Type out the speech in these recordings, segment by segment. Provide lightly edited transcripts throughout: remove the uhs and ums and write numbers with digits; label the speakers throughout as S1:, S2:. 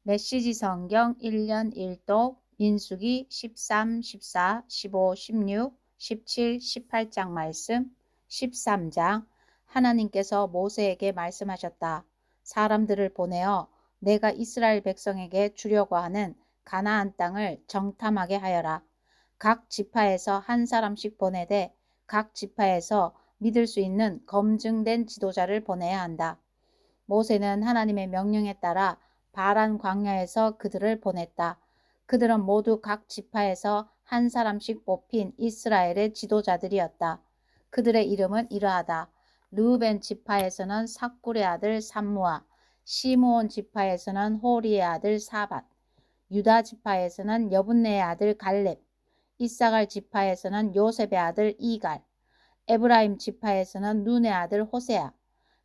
S1: 메시지 성경 1년 1독 민수기 13, 14, 15, 16, 17, 18장 말씀 13장 하나님께서 모세에게 말씀하셨다. 사람들을 보내어 내가 이스라엘 백성에게 주려고 하는 가나안 땅을 정탐하게 하여라. 각 지파에서 한 사람씩 보내되 각 지파에서 믿을 수 있는 검증된 지도자를 보내야 한다. 모세는 하나님의 명령에 따라 바란 광야에서 그들을 보냈다. 그들은 모두 각 지파에서 한 사람씩 뽑힌 이스라엘의 지도자들이었다. 그들의 이름은 이러하다. 르우벤 지파에서는 삭굴의 아들 삼무아, 시므온 지파에서는 호리의 아들 사밧, 유다 지파에서는 여분네의 아들 갈렙, 이사갈 지파에서는 요셉의 아들 이갈, 에브라임 지파에서는 눈의 아들 호세아,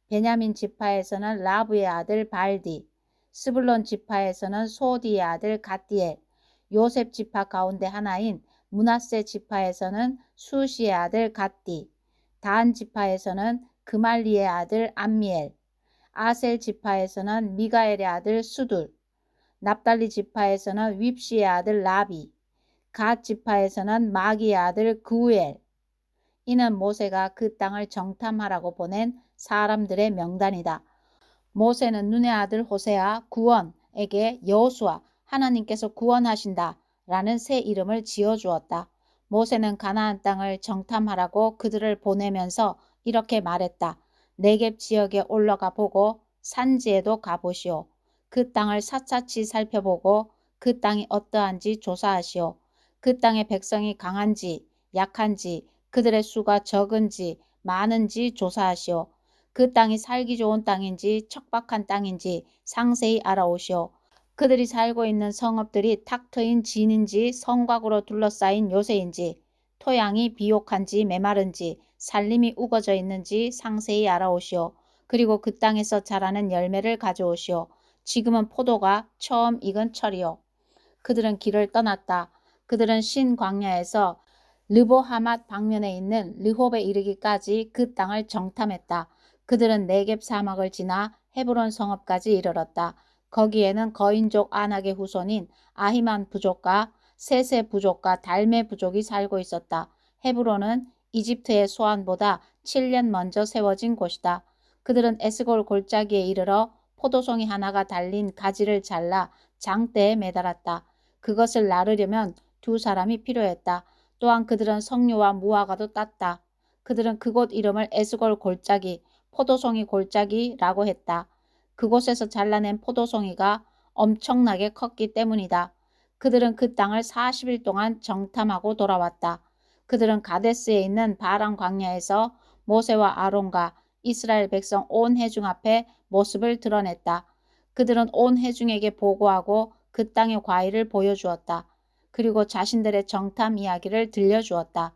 S1: 베냐민 지파에서는 라브의 아들 발디, 스불론 지파에서는 소디의 아들 갓디엘, 요셉 지파 가운데 하나인 므낫세 지파에서는 수시의 아들 갓디, 단 지파에서는 그말리의 아들 암미엘, 아셀 지파에서는 미가엘의 아들 수둘, 납달리 지파에서는 윕시의 아들 라비, 갓 지파에서는 마기의 아들 그우엘. 이는 모세가 그 땅을 정탐하라고 보낸 사람들의 명단이다. 모세는 눈의 아들 호세아 구원에게 여호수아 하나님께서 구원하신다 라는 새 이름을 지어주었다. 모세는 가나안 땅을 정탐하라고 그들을 보내면서 이렇게 말했다. 네겝 지역에 올라가 보고 산지에도 가보시오. 그 땅을 샅샅이 살펴보고 그 땅이 어떠한지 조사하시오. 그 땅의 백성이 강한지 약한지 그들의 수가 적은지 많은지 조사하시오. 그 땅이 살기 좋은 땅인지 척박한 땅인지 상세히 알아오시오. 그들이 살고 있는 성읍들이 탁 트인 진인지 성곽으로 둘러싸인 요새인지 토양이 비옥한지 메마른지 살림이 우거져 있는지 상세히 알아오시오. 그리고 그 땅에서 자라는 열매를 가져오시오. 지금은 포도가 처음 익은 철이요. 그들은 길을 떠났다. 그들은 신 광야에서 르보하맛 방면에 있는 르홉에 이르기까지 그 땅을 정탐했다. 그들은 네겝 사막을 지나 헤브론 성읍까지 이르렀다. 거기에는 거인족 아낙의 후손인 아히만 부족과 세세 부족과 달메 부족이 살고 있었다. 헤브론은 이집트의 소안보다 7년 먼저 세워진 곳이다. 그들은 에스골 골짜기에 이르러 포도송이 하나가 달린 가지를 잘라 장대에 매달았다. 그것을 나르려면 두 사람이 필요했다. 또한 그들은 석류와 무화과도 땄다. 그들은 그곳 이름을 에스골 골짜기, 포도송이 골짜기라고 했다. 그곳에서 잘라낸 포도송이가 엄청나게 컸기 때문이다. 그들은 그 땅을 40일 동안 정탐하고 돌아왔다. 그들은 가데스에 있는 바란 광야에서 모세와 아론과 이스라엘 백성 온 회중 앞에 모습을 드러냈다. 그들은 온 회중에게 보고하고 그 땅의 과일을 보여주었다. 그리고 자신들의 정탐 이야기를 들려주었다.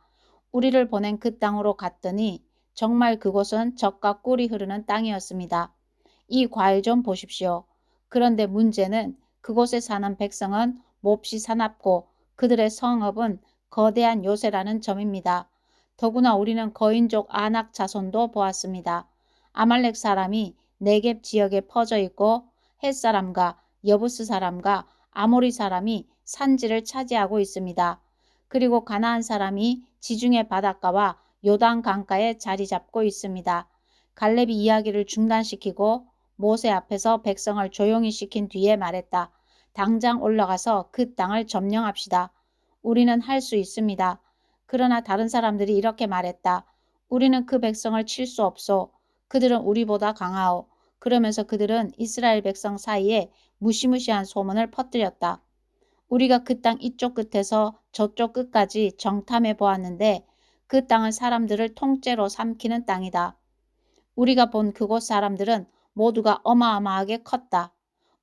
S1: 우리를 보낸 그 땅으로 갔더니 정말 그곳은 젖과 꿀이 흐르는 땅이었습니다. 이 과일 좀 보십시오. 그런데 문제는 그곳에 사는 백성은 몹시 사납고 그들의 성읍은 거대한 요새라는 점입니다. 더구나 우리는 거인족 아낙 자손도 보았습니다. 아말렉 사람이 네겝 지역에 퍼져 있고 헷 사람과 여부스 사람과 아모리 사람이 산지를 차지하고 있습니다. 그리고 가나안 사람이 지중해 바닷가와 요단 강가에 자리 잡고 있습니다. 갈렙이 이야기를 중단시키고 모세 앞에서 백성을 조용히 시킨 뒤에 말했다. 당장 올라가서 그 땅을 점령합시다. 우리는 할 수 있습니다. 그러나 다른 사람들이 이렇게 말했다. 우리는 그 백성을 칠 수 없소. 그들은 우리보다 강하오. 그러면서 그들은 이스라엘 백성 사이에 무시무시한 소문을 퍼뜨렸다. 우리가 그 땅 이쪽 끝에서 저쪽 끝까지 정탐해 보았는데 그 땅은 사람들을 통째로 삼키는 땅이다. 우리가 본 그곳 사람들은 모두가 어마어마하게 컸다.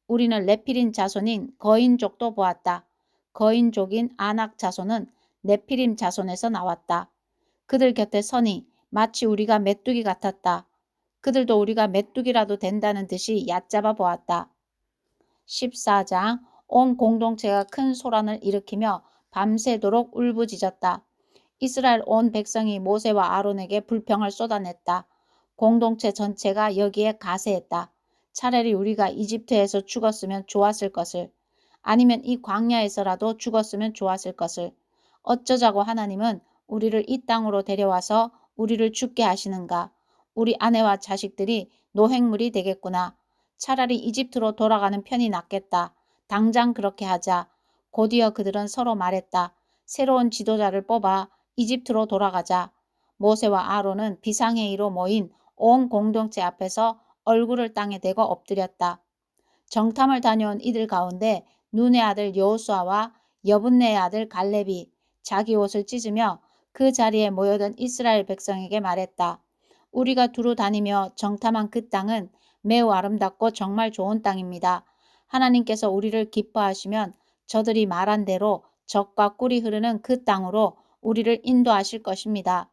S1: 우리는 레필린 자손인 거인족도 보았다. 거인족인 아낙 자손은 네피림 자손에서 나왔다. 그들 곁에 서니 마치 우리가 메뚜기 같았다. 그들도 우리가 메뚜기라도 된다는 듯이 얕잡아 보았다. 14장 온 공동체가 큰 소란을 일으키며 밤새도록 울부짖었다. 이스라엘 온 백성이 모세와 아론에게 불평을 쏟아냈다. 공동체 전체가 여기에 가세했다. 차라리 우리가 이집트에서 죽었으면 좋았을 것을, 아니면 이 광야에서라도 죽었으면 좋았을 것을. 어쩌자고 하나님은 우리를 이 땅으로 데려와서 우리를 죽게 하시는가. 우리 아내와 자식들이 노획물이 되겠구나. 차라리 이집트로 돌아가는 편이 낫겠다. 당장 그렇게 하자. 곧이어 그들은 서로 말했다. 새로운 지도자를 뽑아 이집트로 돌아가자. 모세와 아론은 비상회의로 모인 온 공동체 앞에서 얼굴을 땅에 대고 엎드렸다. 정탐을 다녀온 이들 가운데 눈의 아들 여호수아와 여분네의 아들 갈렙이 자기 옷을 찢으며 그 자리에 모여든 이스라엘 백성에게 말했다. 우리가 두루 다니며 정탐한 그 땅은 매우 아름답고 정말 좋은 땅입니다. 하나님께서 우리를 기뻐하시면 저들이 말한 대로 젖과 꿀이 흐르는 그 땅으로 우리를 인도하실 것입니다.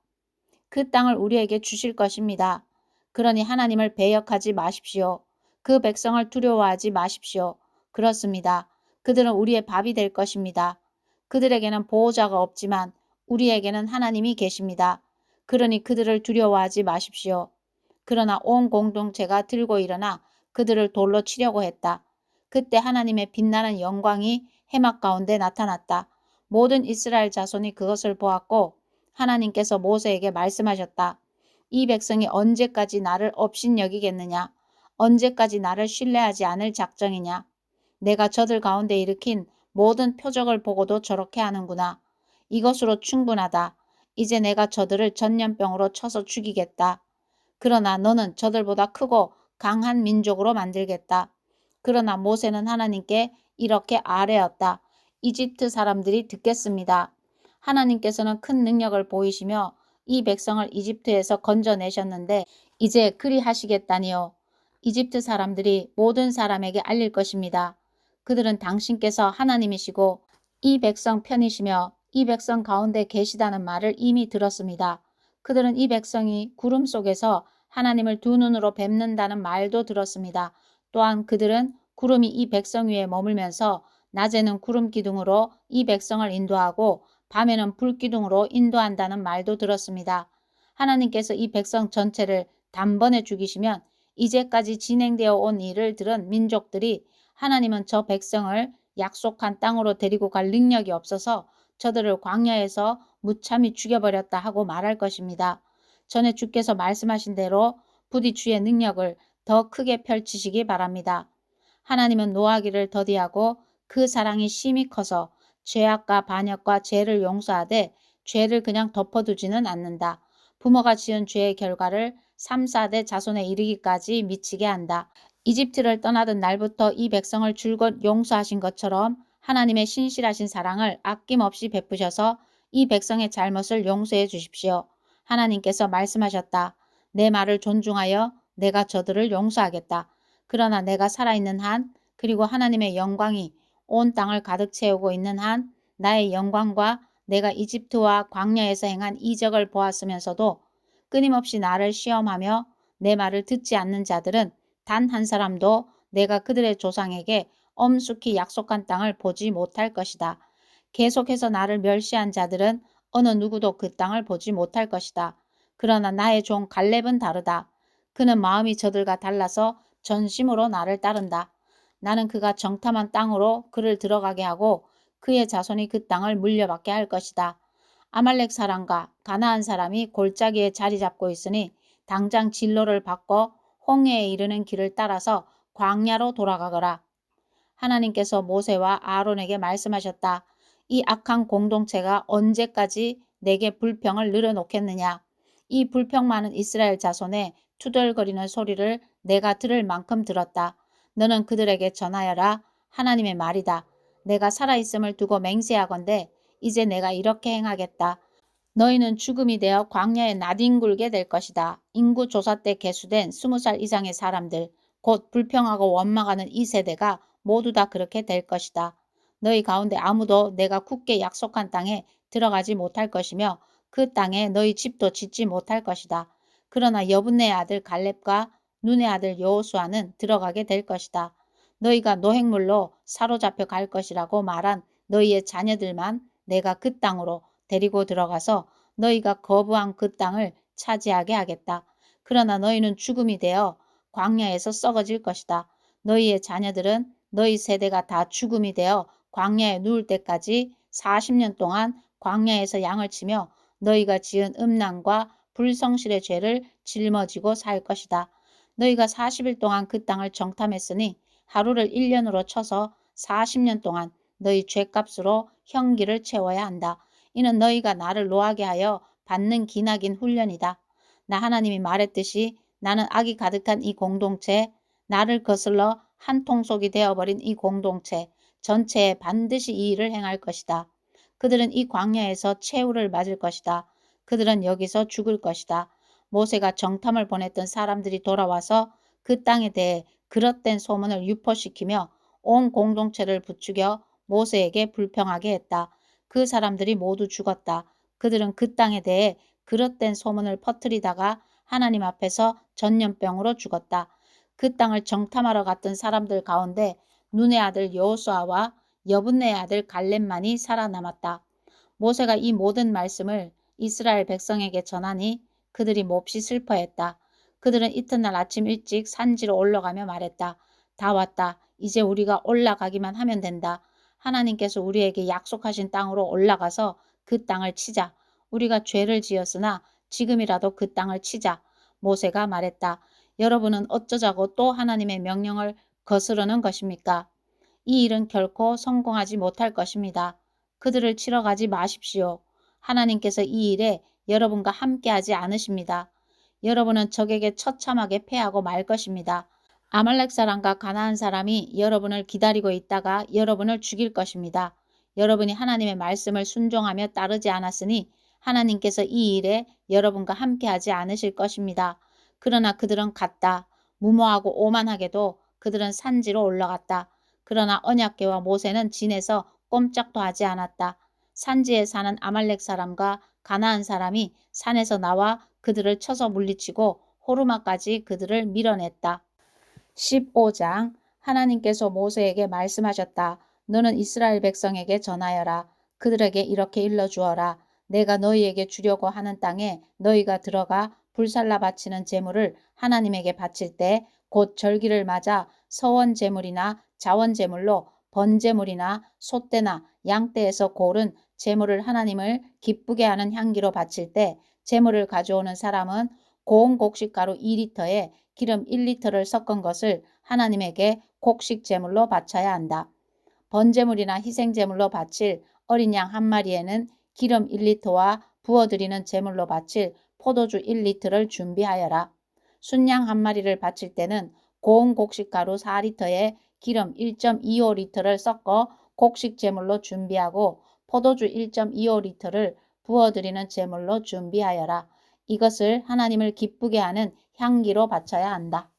S1: 그 땅을 우리에게 주실 것입니다. 그러니 하나님을 배역하지 마십시오. 그 백성을 두려워하지 마십시오. 그렇습니다. 그들은 우리의 밥이 될 것입니다. 그들에게는 보호자가 없지만 우리에게는 하나님이 계십니다. 그러니 그들을 두려워하지 마십시오. 그러나 온 공동체가 들고 일어나 그들을 돌로 치려고 했다. 그때 하나님의 빛나는 영광이 해막 가운데 나타났다. 모든 이스라엘 자손이 그것을 보았고 하나님께서 모세에게 말씀하셨다. 이 백성이 언제까지 나를 업신여기겠느냐? 언제까지 나를 신뢰하지 않을 작정이냐? 내가 저들 가운데 일으킨 모든 표적을 보고도 저렇게 하는구나. 이것으로 충분하다. 이제 내가 저들을 전염병으로 쳐서 죽이겠다. 그러나 너는 저들보다 크고 강한 민족으로 만들겠다. 그러나 모세는 하나님께 이렇게 아뢰었다. 이집트 사람들이 듣겠습니다. 하나님께서는 큰 능력을 보이시며 이 백성을 이집트에서 건져내셨는데 이제 그리 하시겠다니요. 이집트 사람들이 모든 사람에게 알릴 것입니다. 그들은 당신께서 하나님이시고 이 백성 편이시며 이 백성 가운데 계시다는 말을 이미 들었습니다. 그들은 이 백성이 구름 속에서 하나님을 두 눈으로 뵙는다는 말도 들었습니다. 또한 그들은 구름이 이 백성 위에 머물면서 낮에는 구름 기둥으로 이 백성을 인도하고 밤에는 불 기둥으로 인도한다는 말도 들었습니다. 하나님께서 이 백성 전체를 단번에 죽이시면 이제까지 진행되어 온 일을 들은 민족들이 하나님은 저 백성을 약속한 땅으로 데리고 갈 능력이 없어서 저들을 광야에서 무참히 죽여버렸다 하고 말할 것입니다. 전에 주께서 말씀하신 대로 부디 주의 능력을 더 크게 펼치시기 바랍니다. 하나님은 노하기를 더디하고 그 사랑이 심히 커서 죄악과 반역과 죄를 용서하되 죄를 그냥 덮어두지는 않는다. 부모가 지은 죄의 결과를 3, 4대 자손에 이르기까지 미치게 한다. 이집트를 떠나던 날부터 이 백성을 줄곧 용서하신 것처럼 하나님의 신실하신 사랑을 아낌없이 베푸셔서 이 백성의 잘못을 용서해 주십시오. 하나님께서 말씀하셨다. 내 말을 존중하여 내가 저들을 용서하겠다. 그러나 내가 살아있는 한 그리고 하나님의 영광이 온 땅을 가득 채우고 있는 한 나의 영광과 내가 이집트와 광야에서 행한 이적을 보았으면서도 끊임없이 나를 시험하며 내 말을 듣지 않는 자들은 단 한 사람도 내가 그들의 조상에게 엄숙히 약속한 땅을 보지 못할 것이다. 계속해서 나를 멸시한 자들은 어느 누구도 그 땅을 보지 못할 것이다. 그러나 나의 종 갈렙은 다르다. 그는 마음이 저들과 달라서 전심으로 나를 따른다. 나는 그가 정탐한 땅으로 그를 들어가게 하고 그의 자손이 그 땅을 물려받게 할 것이다. 아말렉 사람과 가나안 사람이 골짜기에 자리 잡고 있으니 당장 진로를 바꿔 홍해에 이르는 길을 따라서 광야로 돌아가거라. 하나님께서 모세와 아론에게 말씀하셨다. 이 악한 공동체가 언제까지 내게 불평을 늘어놓겠느냐. 이 불평 많은 이스라엘 자손의 투덜거리는 소리를 내가 들을 만큼 들었다. 너는 그들에게 전하여라. 하나님의 말이다. 내가 살아있음을 두고 맹세하건대 이제 내가 이렇게 행하겠다. 너희는 죽음이 되어 광야에 나뒹굴게 될 것이다. 인구 조사 때 계수된 20살 이상의 사람들, 곧 불평하고 원망하는 이 세대가 모두 다 그렇게 될 것이다. 너희 가운데 아무도 내가 굳게 약속한 땅에 들어가지 못할 것이며 그 땅에 너희 집도 짓지 못할 것이다. 그러나 여분네의 아들 갈렙과 눈의 아들 여호수아는 들어가게 될 것이다. 너희가 노획물로 사로잡혀 갈 것이라고 말한 너희의 자녀들만 내가 그 땅으로 데리고 들어가서 너희가 거부한 그 땅을 차지하게 하겠다. 그러나 너희는 죽음이 되어 광야에서 썩어질 것이다. 너희의 자녀들은 너희 세대가 다 죽음이 되어 광야에 누울 때까지 40년 동안 광야에서 양을 치며 너희가 지은 음란과 불성실의 죄를 짊어지고 살 것이다. 너희가 40일 동안 그 땅을 정탐했으니 하루를 1년으로 쳐서 40년 동안 너희 죄값으로 형기를 채워야 한다. 이는 너희가 나를 노하게 하여 받는 기나긴 훈련이다. 나 하나님이 말했듯이 나는 악이 가득한 이 공동체, 나를 거슬러 한 통속이 되어버린 이 공동체 전체에 반드시 이 일을 행할 것이다. 그들은 이 광야에서 최후를 맞을 것이다. 그들은 여기서 죽을 것이다. 모세가 정탐을 보냈던 사람들이 돌아와서 그 땅에 대해 그릇된 소문을 유포시키며 온 공동체를 부추겨 모세에게 불평하게 했다. 그 사람들이 모두 죽었다. 그들은 그 땅에 대해 그릇된 소문을 퍼뜨리다가 하나님 앞에서 전염병으로 죽었다. 그 땅을 정탐하러 갔던 사람들 가운데 눈의 아들 여호수아와 여분네의 아들 갈렙만이 살아남았다. 모세가 이 모든 말씀을 이스라엘 백성에게 전하니 그들이 몹시 슬퍼했다. 그들은 이튿날 아침 일찍 산지로 올라가며 말했다. 다 왔다. 이제 우리가 올라가기만 하면 된다. 하나님께서 우리에게 약속하신 땅으로 올라가서 그 땅을 치자. 우리가 죄를 지었으나 지금이라도 그 땅을 치자. 모세가 말했다. 여러분은 어쩌자고 또 하나님의 명령을 거스르는 것입니까? 이 일은 결코 성공하지 못할 것입니다. 그들을 치러 가지 마십시오. 하나님께서 이 일에 여러분과 함께하지 않으십니다. 여러분은 적에게 처참하게 패하고 말 것입니다. 아말렉 사람과 가나안 사람이 여러분을 기다리고 있다가 여러분을 죽일 것입니다. 여러분이 하나님의 말씀을 순종하며 따르지 않았으니 하나님께서 이 일에 여러분과 함께하지 않으실 것입니다. 그러나 그들은 갔다. 무모하고 오만하게도 그들은 산지로 올라갔다. 그러나 언약궤와 모세는 진에서 꼼짝도 하지 않았다. 산지에 사는 아말렉 사람과 가나안 사람이 산에서 나와 그들을 쳐서 물리치고 호르마까지 그들을 밀어냈다. 15장 하나님께서 모세에게 말씀하셨다. 너는 이스라엘 백성에게 전하여라. 그들에게 이렇게 일러주어라. 내가 너희에게 주려고 하는 땅에 너희가 들어가 불살라 바치는 제물을 하나님에게 바칠 때 곧 절기를 맞아 서원 제물이나 자원 제물로 번제물이나 소떼나 양떼에서 고른 제물을 하나님을 기쁘게 하는 향기로 바칠 때 제물을 가져오는 사람은 고운 곡식가루 2리터에 기름 1리터를 섞은 것을 하나님에게 곡식 제물로 바쳐야 한다. 번제물이나 희생제물로 바칠 어린 양 한 마리에는 기름 1리터와 부어드리는 제물로 바칠 포도주 1리터를 준비하여라. 순양 한 마리를 바칠 때는 고운 곡식가루 4리터에 기름 1.25리터를 섞어 곡식 제물로 준비하고 포도주 1.25리터를 부어드리는 제물로 준비하여라. 이것을 하나님을 기쁘게 하는 향기로 바쳐야 한다.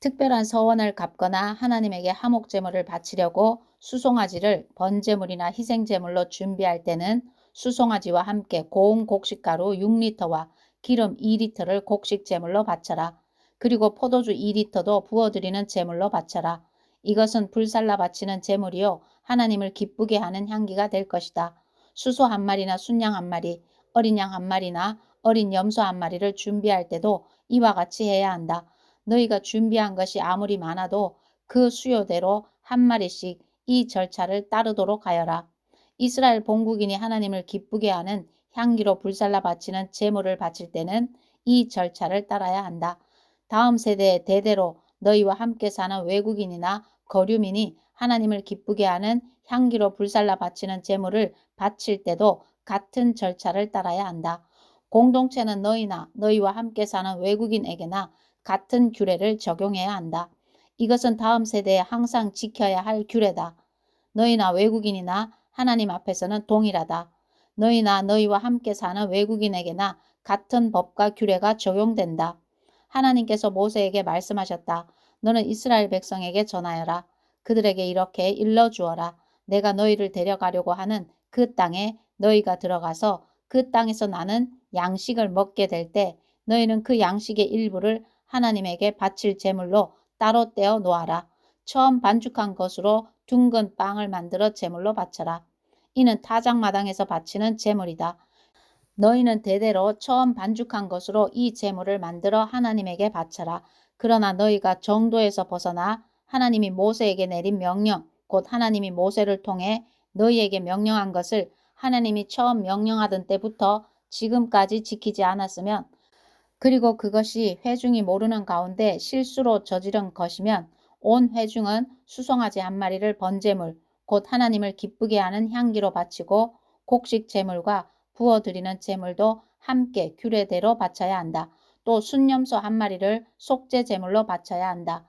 S1: 특별한 서원을 갚거나 하나님에게 화목제물을 바치려고 수송아지를 번제물이나 희생제물로 준비할 때는 수송아지와 함께 고운 곡식가루 6리터와 기름 2리터를 곡식제물로 바쳐라. 그리고 포도주 2리터도 부어드리는 제물로 바쳐라. 이것은 불살라 바치는 제물이요 하나님을 기쁘게 하는 향기가 될 것이다. 수소 한 마리나 순양 한 마리, 어린 양 한 마리나 어린 염소 한 마리를 준비할 때도 이와 같이 해야 한다. 너희가 준비한 것이 아무리 많아도 그 수요대로 한 마리씩 이 절차를 따르도록 하여라. 이스라엘 본국인이 하나님을 기쁘게 하는 향기로 불살라 바치는 제물을 바칠 때는 이 절차를 따라야 한다. 다음 세대에 대대로 너희와 함께 사는 외국인이나 거류민이 하나님을 기쁘게 하는 향기로 불살라 바치는 제물을 바칠 때도 같은 절차를 따라야 한다. 공동체는 너희나 너희와 함께 사는 외국인에게나 같은 규례를 적용해야 한다. 이것은 다음 세대에 항상 지켜야 할 규례다. 너희나 외국인이나 하나님 앞에서는 동일하다. 너희나 너희와 함께 사는 외국인에게나 같은 법과 규례가 적용된다. 하나님께서 모세에게 말씀하셨다. 너는 이스라엘 백성에게 전하여라. 그들에게 이렇게 일러주어라. 내가 너희를 데려가려고 하는 그 땅에 너희가 들어가서 그 땅에서 나는 양식을 먹게 될 때 너희는 그 양식의 일부를 하나님에게 바칠 제물로 따로 떼어 놓아라. 처음 반죽한 것으로 둥근 빵을 만들어 제물로 바쳐라. 이는 타작마당에서 바치는 제물이다. 너희는 대대로 처음 반죽한 것으로 이 제물을 만들어 하나님에게 바쳐라. 그러나 너희가 정도에서 벗어나 하나님이 모세에게 내린 명령, 곧 하나님이 모세를 통해 너희에게 명령한 것을 하나님이 처음 명령하던 때부터 지금까지 지키지 않았으면, 그리고 그것이 회중이 모르는 가운데 실수로 저지른 것이면 온 회중은 수송아지 한 마리를 번제물, 곧 하나님을 기쁘게 하는 향기로 바치고 곡식 제물과 부어드리는 제물도 함께 규례대로 바쳐야 한다. 또 순염소 한 마리를 속죄 제물로 바쳐야 한다.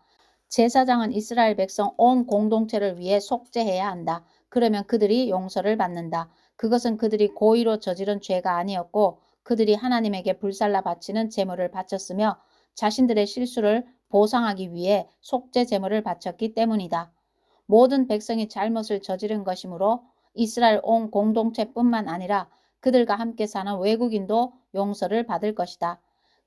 S1: 제사장은 이스라엘 백성 온 공동체를 위해 속죄해야 한다. 그러면 그들이 용서를 받는다. 그것은 그들이 고의로 저지른 죄가 아니었고 그들이 하나님에게 불살라 바치는 제물을 바쳤으며 자신들의 실수를 보상하기 위해 속죄 제물을 바쳤기 때문이다. 모든 백성이 잘못을 저지른 것이므로 이스라엘 온 공동체뿐만 아니라 그들과 함께 사는 외국인도 용서를 받을 것이다.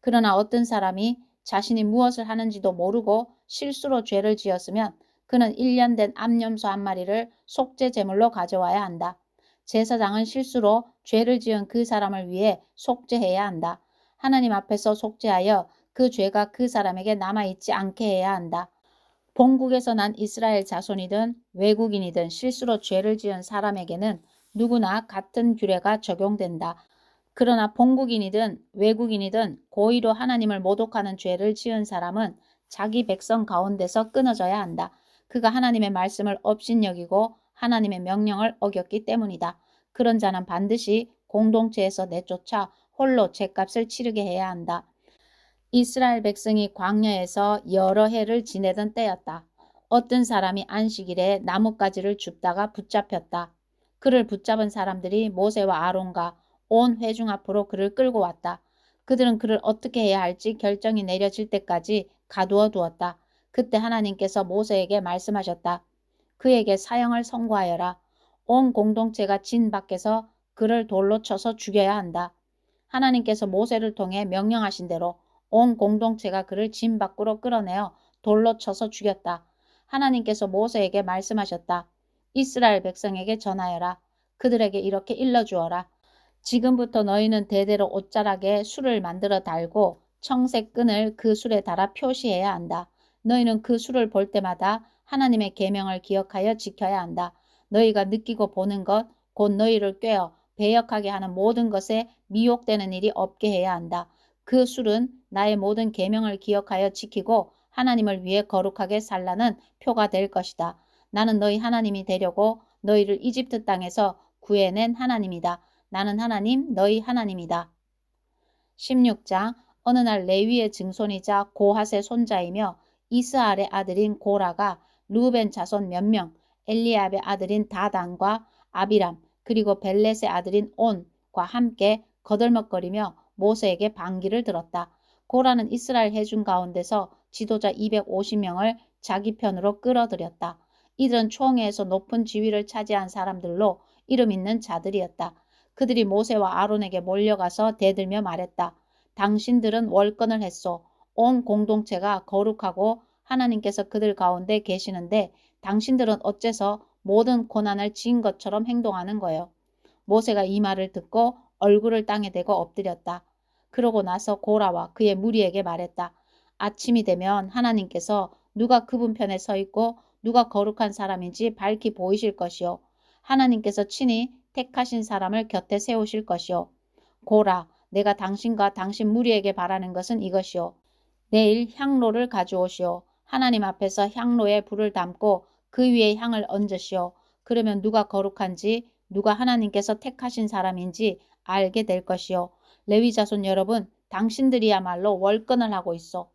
S1: 그러나 어떤 사람이 자신이 무엇을 하는지도 모르고 실수로 죄를 지었으면 그는 1년 된 암염소 한 마리를 속죄 제물로 가져와야 한다. 제사장은 실수로 죄를 지은 그 사람을 위해 속죄해야 한다. 하나님 앞에서 속죄하여 그 죄가 그 사람에게 남아있지 않게 해야 한다. 본국에서 난 이스라엘 자손이든 외국인이든 실수로 죄를 지은 사람에게는 누구나 같은 규례가 적용된다. 그러나 본국인이든 외국인이든 고의로 하나님을 모독하는 죄를 지은 사람은 자기 백성 가운데서 끊어져야 한다. 그가 하나님의 말씀을 업신여기고 하나님의 명령을 어겼기 때문이다. 그런 자는 반드시 공동체에서 내쫓아 홀로 죄값을 치르게 해야 한다. 이스라엘 백성이 광야에서 여러 해를 지내던 때였다. 어떤 사람이 안식일에 나뭇가지를 줍다가 붙잡혔다. 그를 붙잡은 사람들이 모세와 아론과 온 회중 앞으로 그를 끌고 왔다. 그들은 그를 어떻게 해야 할지 결정이 내려질 때까지 가두어 두었다. 그때 하나님께서 모세에게 말씀하셨다. 그에게 사형을 선고하여라. 온 공동체가 진 밖에서 그를 돌로 쳐서 죽여야 한다. 하나님께서 모세를 통해 명령하신 대로 온 공동체가 그를 진 밖으로 끌어내어 돌로 쳐서 죽였다. 하나님께서 모세에게 말씀하셨다. 이스라엘 백성에게 전하여라. 그들에게 이렇게 일러주어라. 지금부터 너희는 대대로 옷자락에 술을 만들어 달고 청색 끈을 그 술에 달아 표시해야 한다. 너희는 그 술을 볼 때마다 하나님의 계명을 기억하여 지켜야 한다. 너희가 느끼고 보는 것, 곧 너희를 꾀어 배역하게 하는 모든 것에 미혹되는 일이 없게 해야 한다. 그 술은 나의 모든 계명을 기억하여 지키고 하나님을 위해 거룩하게 살라는 표가 될 것이다. 나는 너희 하나님이 되려고 너희를 이집트 땅에서 구해낸 하나님이다. 나는 하나님, 너희 하나님이다. 16장. 어느 날 레위의 증손이자 고핫의 손자이며 이스할의 아들인 고라가 르우벤 자손 몇 명, 엘리압의 아들인 다단과 아비람, 그리고 벨렛의 아들인 온과 함께 거들먹거리며 모세에게 반기를 들었다. 고라는 이스라엘 회중 가운데서 지도자 250명을 자기 편으로 끌어들였다. 이들은 총회에서 높은 지위를 차지한 사람들로 이름 있는 자들이었다. 그들이 모세와 아론에게 몰려가서 대들며 말했다. 당신들은 월권을 했소. 온 공동체가 거룩하고 하나님께서 그들 가운데 계시는데 당신들은 어째서 모든 고난을 지은 것처럼 행동하는 거요. 모세가 이 말을 듣고 얼굴을 땅에 대고 엎드렸다. 그러고 나서 고라와 그의 무리에게 말했다. 아침이 되면 하나님께서 누가 그분 편에 서 있고 누가 거룩한 사람인지 밝히 보이실 것이요. 하나님께서 친히 택하신 사람을 곁에 세우실 것이요. 고라, 내가 당신과 당신 무리에게 바라는 것은 이것이요. 내일 향로를 가져오시오. 하나님 앞에서 향로에 불을 담고 그 위에 향을 얹으시오. 그러면 누가 거룩한지 누가 하나님께서 택하신 사람인지 알게 될 것이요. 레위 자손 여러분, 당신들이야말로 월권을 하고 있어.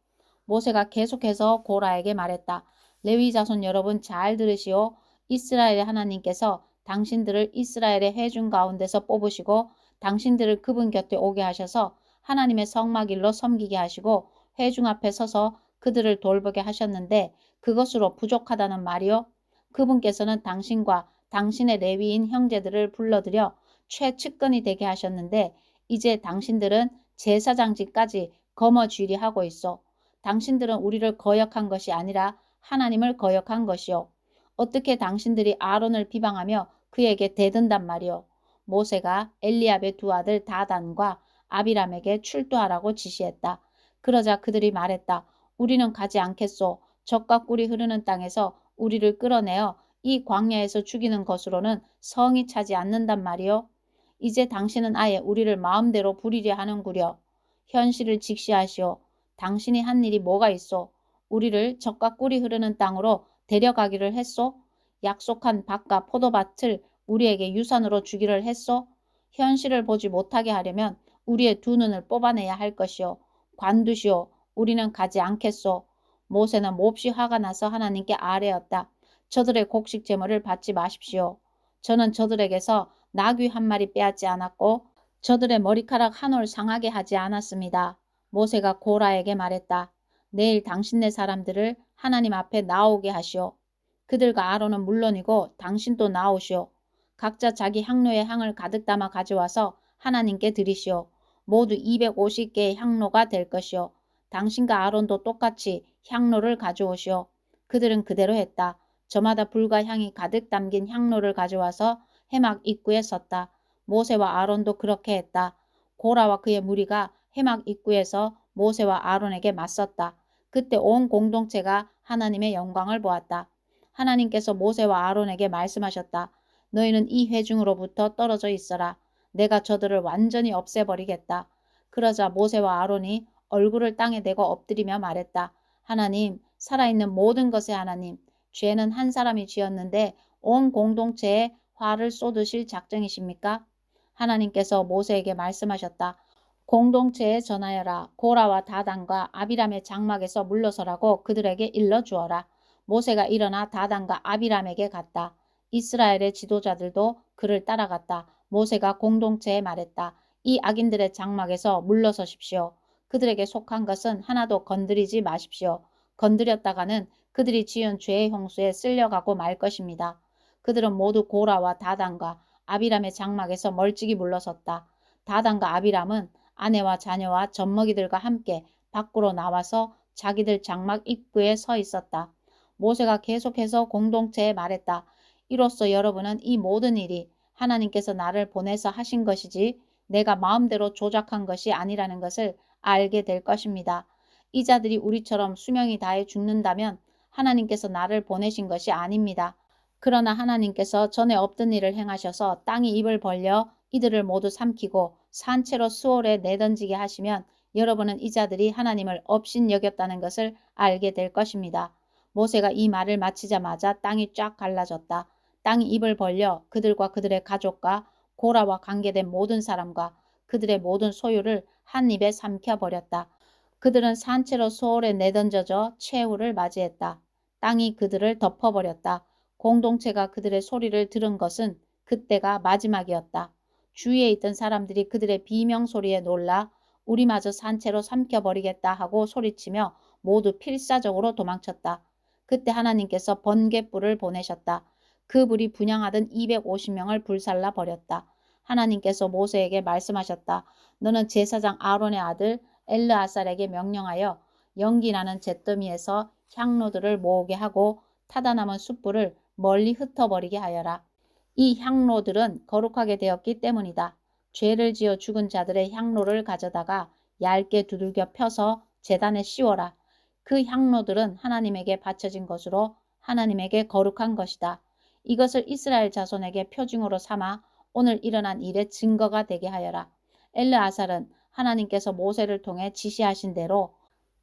S1: 모세가 계속해서 고라에게 말했다. 레위 자손 여러분 잘 들으시오. 이스라엘의 하나님께서 당신들을 이스라엘의 회중 가운데서 뽑으시고 당신들을 그분 곁에 오게 하셔서 하나님의 성막일로 섬기게 하시고 회중 앞에 서서 그들을 돌보게 하셨는데 그것으로 부족하다는 말이요. 그분께서는 당신과 당신의 레위인 형제들을 불러들여 최측근이 되게 하셨는데 이제 당신들은 제사장직까지 거머쥐리하고 있어. 당신들은 우리를 거역한 것이 아니라 하나님을 거역한 것이요. 어떻게 당신들이 아론을 비방하며 그에게 대든단 말이요. 모세가 엘리압의 두 아들 다단과 아비람에게 출두하라고 지시했다. 그러자 그들이 말했다. 우리는 가지 않겠소. 젖과 꿀이 흐르는 땅에서 우리를 끌어내어 이 광야에서 죽이는 것으로는 성이 차지 않는단 말이요. 이제 당신은 아예 우리를 마음대로 부리려 하는구려. 현실을 직시하시오. 당신이 한 일이 뭐가 있소? 우리를 젖과 꿀이 흐르는 땅으로 데려가기를 했소? 약속한 밭과 포도밭을 우리에게 유산으로 주기를 했소? 현실을 보지 못하게 하려면 우리의 두 눈을 뽑아내야 할 것이오. 관두시오. 우리는 가지 않겠소. 모세는 몹시 화가 나서 하나님께 아뢰었다. 저들의 곡식 제물을 받지 마십시오. 저는 저들에게서 나귀 한 마리 빼앗지 않았고 저들의 머리카락 한 올 상하게 하지 않았습니다. 모세가 고라에게 말했다. 내일 당신네 사람들을 하나님 앞에 나오게 하시오. 그들과 아론은 물론이고 당신도 나오시오. 각자 자기 향로에 향을 가득 담아 가져와서 하나님께 드리시오. 모두 250개의 향로가 될 것이오. 당신과 아론도 똑같이 향로를 가져오시오. 그들은 그대로 했다. 저마다 불과 향이 가득 담긴 향로를 가져와서 해막 입구에 섰다. 모세와 아론도 그렇게 했다. 고라와 그의 무리가 해막 입구에서 모세와 아론에게 맞섰다. 그때 온 공동체가 하나님의 영광을 보았다. 하나님께서 모세와 아론에게 말씀하셨다. 너희는 이 회중으로부터 떨어져 있어라. 내가 저들을 완전히 없애버리겠다. 그러자 모세와 아론이 얼굴을 땅에 대고 엎드리며 말했다. 하나님, 살아있는 모든 것의 하나님, 죄는 한 사람이 지었는데 온 공동체에 화를 쏟으실 작정이십니까? 하나님께서 모세에게 말씀하셨다. 공동체에 전하여라. 고라와 다단과 아비람의 장막에서 물러서라고 그들에게 일러주어라. 모세가 일어나 다단과 아비람에게 갔다. 이스라엘의 지도자들도 그를 따라갔다. 모세가 공동체에 말했다. 이 악인들의 장막에서 물러서십시오. 그들에게 속한 것은 하나도 건드리지 마십시오. 건드렸다가는 그들이 지은 죄의 홍수에 쓸려가고 말 것입니다. 그들은 모두 고라와 다단과 아비람의 장막에서 멀찍이 물러섰다. 다단과 아비람은 아내와 자녀와 젖먹이들과 함께 밖으로 나와서 자기들 장막 입구에 서 있었다. 모세가 계속해서 공동체에 말했다. 이로써 여러분은 이 모든 일이 하나님께서 나를 보내서 하신 것이지 내가 마음대로 조작한 것이 아니라는 것을 알게 될 것입니다. 이 자들이 우리처럼 수명이 다해 죽는다면 하나님께서 나를 보내신 것이 아닙니다. 그러나 하나님께서 전에 없던 일을 행하셔서 땅이 입을 벌려 이들을 모두 삼키고 산채로 수월에 내던지게 하시면 여러분은 이 자들이 하나님을 업신여겼다는 것을 알게 될 것입니다. 모세가 이 말을 마치자마자 땅이 쫙 갈라졌다. 땅이 입을 벌려 그들과 그들의 가족과 고라와 관계된 모든 사람과 그들의 모든 소유를 한 입에 삼켜버렸다. 그들은 산채로 수월에 내던져져 최후를 맞이했다. 땅이 그들을 덮어버렸다. 공동체가 그들의 소리를 들은 것은 그때가 마지막이었다. 주위에 있던 사람들이 그들의 비명 소리에 놀라 우리마저 산채로 삼켜버리겠다 하고 소리치며 모두 필사적으로 도망쳤다. 그때 하나님께서 번갯불을 보내셨다. 그 불이 분향하던 250명을 불살라 버렸다. 하나님께서 모세에게 말씀하셨다. 너는 제사장 아론의 아들 엘르아살에게 명령하여 연기나는 잿더미에서 향로들을 모으게 하고 타다 남은 숯불을 멀리 흩어버리게 하여라. 이 향로들은 거룩하게 되었기 때문이다. 죄를 지어 죽은 자들의 향로를 가져다가 얇게 두들겨 펴서 제단에 씌워라. 그 향로들은 하나님에게 바쳐진 것으로 하나님에게 거룩한 것이다. 이것을 이스라엘 자손에게 표징으로 삼아 오늘 일어난 일의 증거가 되게 하여라. 엘르아살은 하나님께서 모세를 통해 지시하신 대로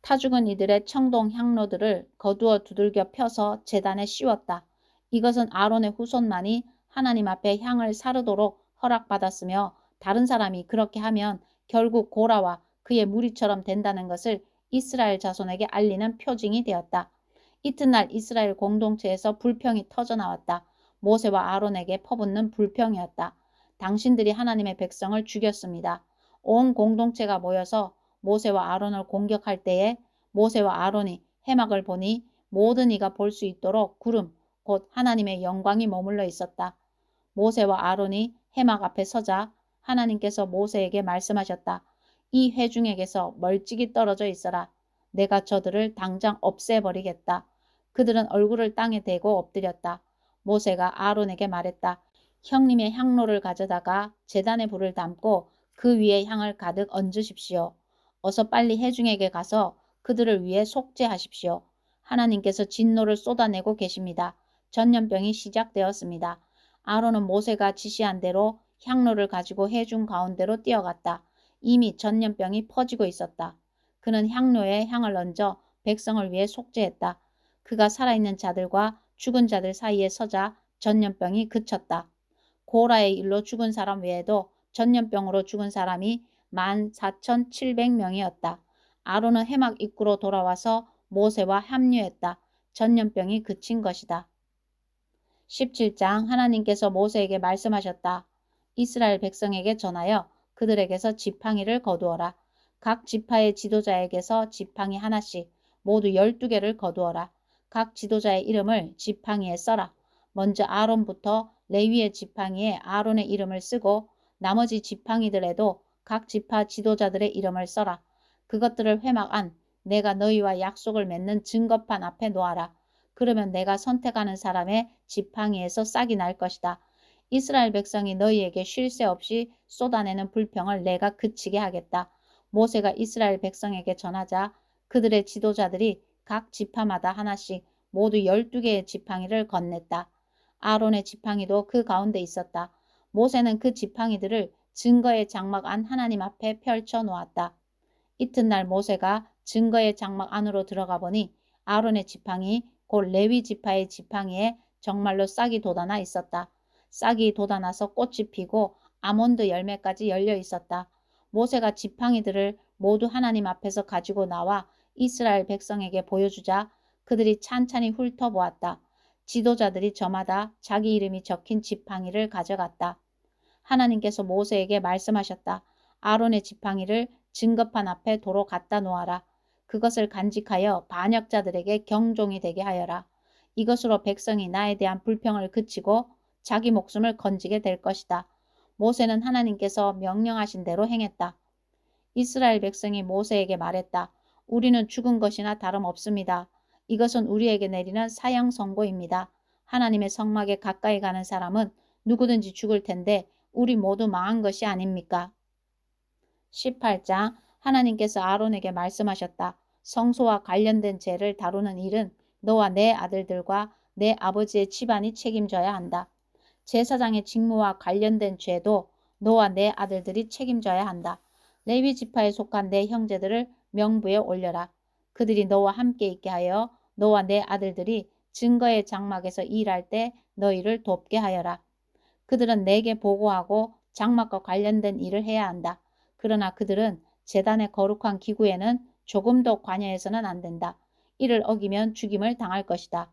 S1: 타 죽은 이들의 청동 향로들을 거두어 두들겨 펴서 제단에 씌웠다. 이것은 아론의 후손만이 하나님 앞에 향을 사르도록 허락받았으며 다른 사람이 그렇게 하면 결국 고라와 그의 무리처럼 된다는 것을 이스라엘 자손에게 알리는 표징이 되었다. 이튿날 이스라엘 공동체에서 불평이 터져나왔다. 모세와 아론에게 퍼붓는 불평이었다. 당신들이 하나님의 백성을 죽였습니다. 온 공동체가 모여서 모세와 아론을 공격할 때에 모세와 아론이 해막을 보니 모든 이가 볼 수 있도록 구름, 곧 하나님의 영광이 머물러 있었다. 모세와 아론이 해막 앞에 서자 하나님께서 모세에게 말씀하셨다. 이 회중에게서 멀찍이 떨어져 있어라. 내가 저들을 당장 없애버리겠다. 그들은 얼굴을 땅에 대고 엎드렸다. 모세가 아론에게 말했다. 형님의 향로를 가져다가 제단에 불을 담고 그 위에 향을 가득 얹으십시오. 어서 빨리 회중에게 가서 그들을 위해 속죄하십시오. 하나님께서 진노를 쏟아내고 계십니다. 전염병이 시작되었습니다. 아론은 모세가 지시한 대로 향로를 가지고 회중 가운데로 뛰어갔다. 이미 전염병이 퍼지고 있었다. 그는 향로에 향을 얹어 백성을 위해 속죄했다. 그가 살아있는 자들과 죽은 자들 사이에 서자 전염병이 그쳤다. 고라의 일로 죽은 사람 외에도 전염병으로 죽은 사람이 14,700명이었다. 아론은 해막 입구로 돌아와서 모세와 합류했다. 전염병이 그친 것이다. 17장 하나님께서 모세에게 말씀하셨다. 이스라엘 백성에게 전하여 그들에게서 지팡이를 거두어라. 각 지파의 지도자에게서 지팡이 하나씩 모두 12개를 거두어라. 각 지도자의 이름을 지팡이에 써라. 먼저 아론부터 레위의 지팡이에 아론의 이름을 쓰고 나머지 지팡이들에도 각 지파 지도자들의 이름을 써라. 그것들을 회막 안 내가 너희와 약속을 맺는 증거판 앞에 놓아라. 그러면 내가 선택하는 사람의 지팡이에서 싹이 날 것이다. 이스라엘 백성이 너희에게 쉴 새 없이 쏟아내는 불평을 내가 그치게 하겠다. 모세가 이스라엘 백성에게 전하자 그들의 지도자들이 각 지파마다 하나씩 모두 12개의 지팡이를 건넸다. 아론의 지팡이도 그 가운데 있었다. 모세는 그 지팡이들을 증거의 장막 안 하나님 앞에 펼쳐 놓았다. 이튿날 모세가 증거의 장막 안으로 들어가 보니 아론의 지팡이 곧 레위 지파의 지팡이에 정말로 싹이 돋아나 있었다. 싹이 돋아나서 꽃이 피고 아몬드 열매까지 열려 있었다. 모세가 지팡이들을 모두 하나님 앞에서 가지고 나와 이스라엘 백성에게 보여주자 그들이 찬찬히 훑어보았다. 지도자들이 저마다 자기 이름이 적힌 지팡이를 가져갔다. 하나님께서 모세에게 말씀하셨다. 아론의 지팡이를 증거판 앞에 도로 갖다 놓아라. 그것을 간직하여 반역자들에게 경종이 되게 하여라. 이것으로 백성이 나에 대한 불평을 그치고 자기 목숨을 건지게 될 것이다. 모세는 하나님께서 명령하신 대로 행했다. 이스라엘 백성이 모세에게 말했다. 우리는 죽은 것이나 다름없습니다. 이것은 우리에게 내리는 사형 선고입니다. 하나님의 성막에 가까이 가는 사람은 누구든지 죽을 텐데 우리 모두 망한 것이 아닙니까? 18장 하나님께서 아론에게 말씀하셨다. 성소와 관련된 죄를 다루는 일은 너와 내 아들들과 내 아버지의 집안이 책임져야 한다. 제사장의 직무와 관련된 죄도 너와 내 아들들이 책임져야 한다. 레위 지파에 속한 내 형제들을 명부에 올려라. 그들이 너와 함께 있게 하여 너와 내 아들들이 증거의 장막에서 일할 때 너희를 돕게 하여라. 그들은 내게 보고하고 장막과 관련된 일을 해야 한다. 그러나 그들은 제단의 거룩한 기구에는 조금도 관여해서는 안 된다. 이를 어기면 죽임을 당할 것이다.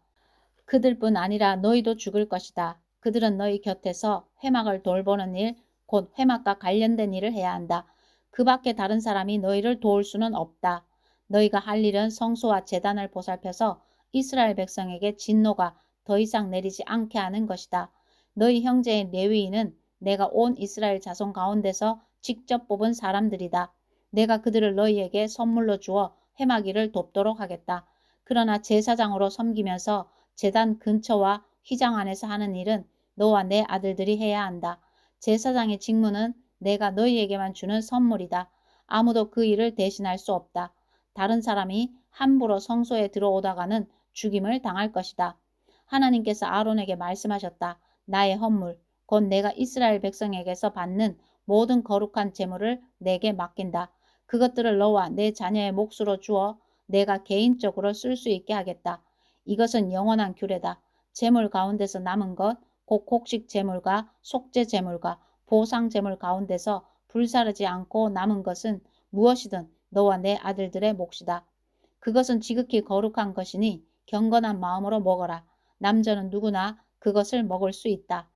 S1: 그들뿐 아니라 너희도 죽을 것이다. 그들은 너희 곁에서 회막을 돌보는 일, 곧 회막과 관련된 일을 해야 한다. 그 밖에 다른 사람이 너희를 도울 수는 없다. 너희가 할 일은 성소와 제단을 보살펴서 이스라엘 백성에게 진노가 더 이상 내리지 않게 하는 것이다. 너희 형제인 레위인은 내가 온 이스라엘 자손 가운데서 직접 뽑은 사람들이다. 내가 그들을 너희에게 선물로 주어 회막일을 돕도록 하겠다. 그러나 제사장으로 섬기면서 제단 근처와 휘장 안에서 하는 일은 너와 내 아들들이 해야 한다. 제사장의 직무는 내가 너희에게만 주는 선물이다. 아무도 그 일을 대신할 수 없다. 다른 사람이 함부로 성소에 들어오다가는 죽임을 당할 것이다. 하나님께서 아론에게 말씀하셨다. 나의 헌물, 곧 내가 이스라엘 백성에게서 받는 모든 거룩한 제물을 내게 맡긴다. 그것들을 너와 내 자녀의 몫으로 주어 내가 개인적으로 쓸 수 있게 하겠다. 이것은 영원한 규례다. 제물 가운데서 남은 것, 곧 곡식 제물과 속죄 제물과 보상 제물 가운데서 불사르지 않고 남은 것은 무엇이든 너와 내 아들들의 몫이다. 그것은 지극히 거룩한 것이니 경건한 마음으로 먹어라. 남자는 누구나 그것을 먹을 수 있다.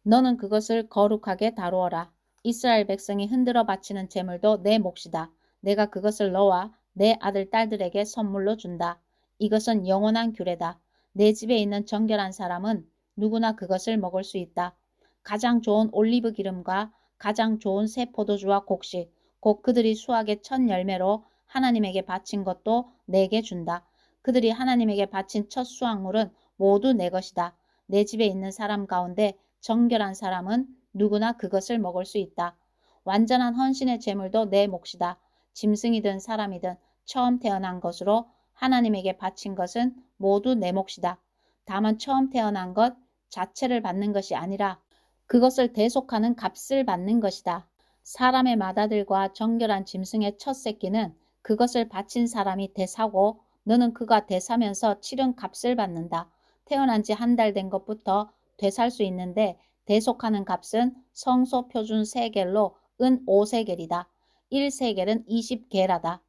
S1: 너는 그것을 거룩하게 다루어라. 이스라엘 백성이 흔들어 바치는 제물도 내 몫이다. 내가 그것을 너와 내 아들 딸들에게 선물로 준다. 이것은 영원한 규례다. 내 집에 있는 정결한 사람은 누구나 그것을 먹을 수 있다. 가장 좋은 올리브 기름과 가장 좋은 새 포도주와 곡식, 곧 그들이 수확의 첫 열매로 하나님에게 바친 것도 내게 준다. 그들이 하나님에게 바친 첫 수확물은 모두 내 것이다. 내 집에 있는 사람 가운데 정결한 사람은 누구나 그것을 먹을 수 있다. 완전한 헌신의 제물도 내 몫이다. 짐승이든 사람이든 처음 태어난 것으로 하나님에게 바친 것은 모두 내 몫이다. 다만 처음 태어난 것 자체를 받는 것이 아니라 그것을 대속하는 값을 받는 것이다. 사람의 맏아들과 정결한 짐승의 첫 새끼는 그것을 바친 사람이 대사고 너는 그가 대사면서 치른 값을 받는다. 태어난 지 한 달 된 것부터 되살 수 있는데 대속하는 값은 성소 표준 세겔로 은 5세겔이다. 1세겔은 20게라다.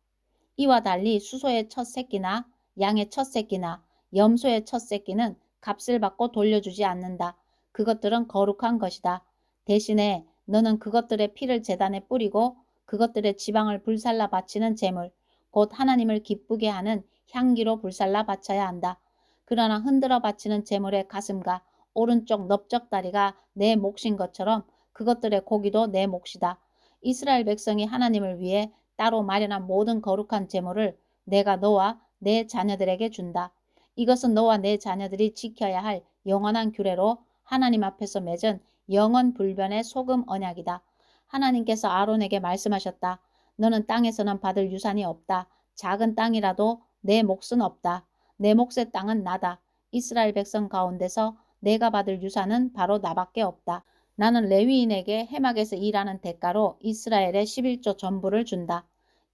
S1: 이와 달리 수소의 첫 새끼나 양의 첫 새끼나 염소의 첫 새끼는 값을 받고 돌려주지 않는다. 그것들은 거룩한 것이다. 대신에 너는 그것들의 피를 제단에 뿌리고 그것들의 지방을 불살라 바치는 제물, 곧 하나님을 기쁘게 하는 향기로 불살라 바쳐야 한다. 그러나 흔들어 바치는 제물의 가슴과 오른쪽 넓적다리가 내 몫인 것처럼 그것들의 고기도 내 몫이다. 이스라엘 백성이 하나님을 위해 따로 마련한 모든 거룩한 제물을 내가 너와 내 자녀들에게 준다. 이것은 너와 내 자녀들이 지켜야 할 영원한 규례로 하나님 앞에서 맺은 영원 불변의 소금 언약이다. 하나님께서 아론에게 말씀하셨다. 너는 땅에서는 받을 유산이 없다. 작은 땅이라도 내 몫은 없다. 내 몫의 땅은 나다. 이스라엘 백성 가운데서 내가 받을 유산은 바로 나밖에 없다. 나는 레위인에게 해막에서 일하는 대가로 이스라엘의 11조 전부를 준다.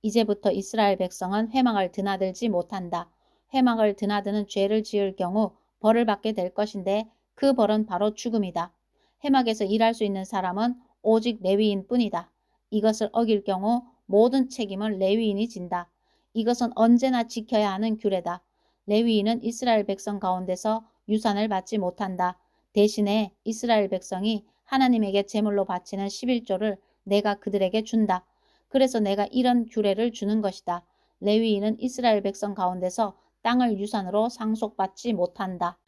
S1: 이제부터 이스라엘 백성은 회막을 드나들지 못한다. 회막을 드나드는 죄를 지을 경우 벌을 받게 될 것인데 그 벌은 바로 죽음이다. 회막에서 일할 수 있는 사람은 오직 레위인 뿐이다. 이것을 어길 경우 모든 책임은 레위인이 진다. 이것은 언제나 지켜야 하는 규례다. 레위인은 이스라엘 백성 가운데서 유산을 받지 못한다. 대신에 이스라엘 백성이 하나님에게 제물로 바치는 11조를 내가 그들에게 준다. 그래서 내가 이런 규례를 주는 것이다. 레위인은 이스라엘 백성 가운데서 땅을 유산으로 상속받지 못한다.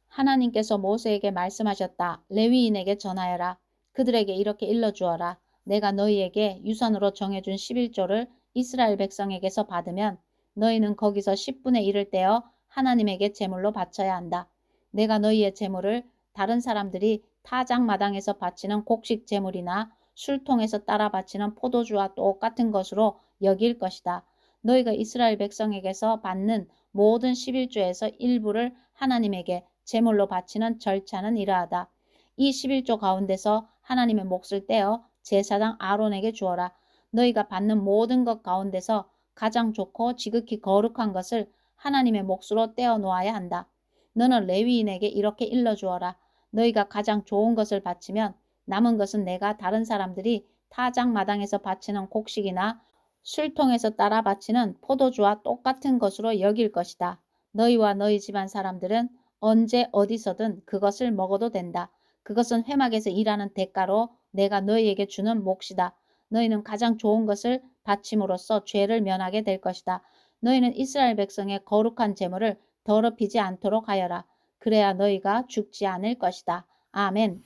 S1: 하나님께서 모세에게 말씀하셨다. 레위인에게 전하여라. 그들에게 이렇게 일러주어라. 내가 너희에게 유산으로 정해준 11조를 이스라엘 백성에게서 받으면 너희는 거기서 10분의 1을 떼어 하나님에게 제물로 바쳐야 한다. 내가 너희의 제물을 다른 사람들이 타작 마당에서 바치는 곡식 제물이나 술통에서 따라 바치는 포도주와 똑같은 것으로 여길 것이다. 너희가 이스라엘 백성에게서 받는 모든 11조에서 일부를 하나님에게 제물로 바치는 절차는 이러하다. 이 11조 가운데서 하나님의 몫을 떼어 제사장 아론에게 주어라. 너희가 받는 모든 것 가운데서 가장 좋고 지극히 거룩한 것을 하나님의 몫으로 떼어 놓아야 한다. 너는 레위인에게 이렇게 일러주어라. 너희가 가장 좋은 것을 바치면 남은 것은 내가 다른 사람들이 타작 마당에서 바치는 곡식이나 술통에서 따라 바치는 포도주와 똑같은 것으로 여길 것이다. 너희와 너희 집안 사람들은 언제 어디서든 그것을 먹어도 된다. 그것은 회막에서 일하는 대가로 내가 너희에게 주는 몫이다. 너희는 가장 좋은 것을 바침으로써 죄를 면하게 될 것이다. 너희는 이스라엘 백성의 거룩한 제물을 더럽히지 않도록 하여라. 그래야 너희가 죽지 않을 것이다. 아멘.